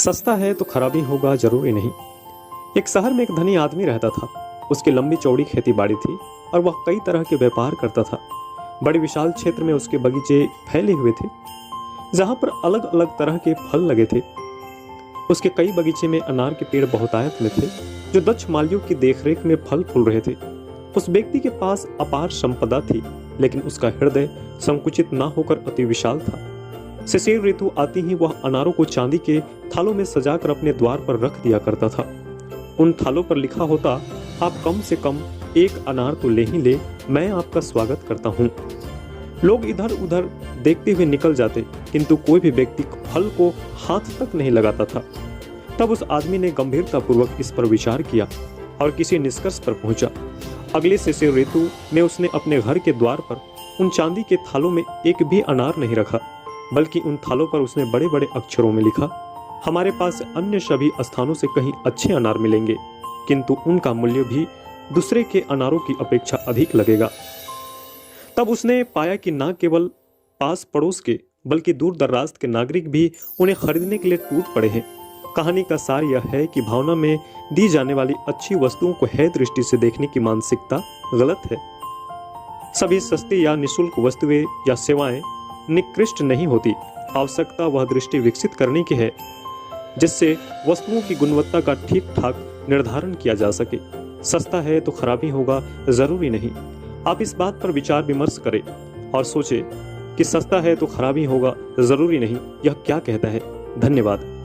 सस्ता है तो खराबी होगा जरूरी नहीं। एक शहर में एक धनी आदमी रहता था। उसकी लंबी चौड़ी खेती बाड़ी थी और वह कई तरह के व्यापार करता था। बड़े विशाल क्षेत्र में उसके बगीचे फैले हुए थे, जहां पर अलग अलग तरह के फल लगे थे। उसके कई बगीचे में अनार के पेड़ बहुतायत में थे, जो दक्ष मालियों की देखरेख में फल फूल रहे थे। उस व्यक्ति के पास अपार संपदा थी, लेकिन उसका हृदय संकुचित ना होकर अति विशाल था। शिशिर ऋतु आती ही वह अनारों को चांदी के थालों में सजाकर अपने द्वार पर रख दिया करता था। उन थालों पर लिखा होता, आप कम से कम एक अनार तो ले ही ले, मैं आपका स्वागत करता हूँ। लोग इधर उधर देखते हुए निकल जाते, किंतु कोई भी व्यक्ति फल को हाथ तक नहीं लगाता था। तब उस आदमी ने गंभीरतापूर्वक इस पर विचार किया और किसी निष्कर्ष पर पहुंचा। अगले शिशिर ऋतु में उसने अपने घर के द्वार पर उन चांदी के थालों में एक भी अनार नहीं रखा, बल्कि उन थालों पर उसने बड़े बड़े अक्षरों में लिखा, हमारे पास अन्य सभी स्थानों से कहीं अच्छे अनार मिलेंगे, किंतु उनका मूल्य भी दूसरे के अनारों की अपेक्षा अधिक लगेगा। तब उसने पाया कि न केवल पास पड़ोस के बल्कि दूर दराज के नागरिक भी उन्हें खरीदने के लिए टूट पड़े हैं। कहानी का सार यह है कि भावना में दी जाने वाली अच्छी वस्तुओं को है दृष्टि से देखने की मानसिकता गलत है। सभी सस्ती या निःशुल्क वस्तुएं या सेवाएं निकृष्ट नहीं होती। आवश्यकता वह दृष्टि विकसित करने की है जिससे वस्तुओं की गुणवत्ता का ठीक ठाक निर्धारण किया जा सके। सस्ता है तो खराबी होगा जरूरी नहीं। आप इस बात पर विचार विमर्श करें और सोचें कि सस्ता है तो खराबी होगा जरूरी नहीं, यह क्या कहता है। धन्यवाद।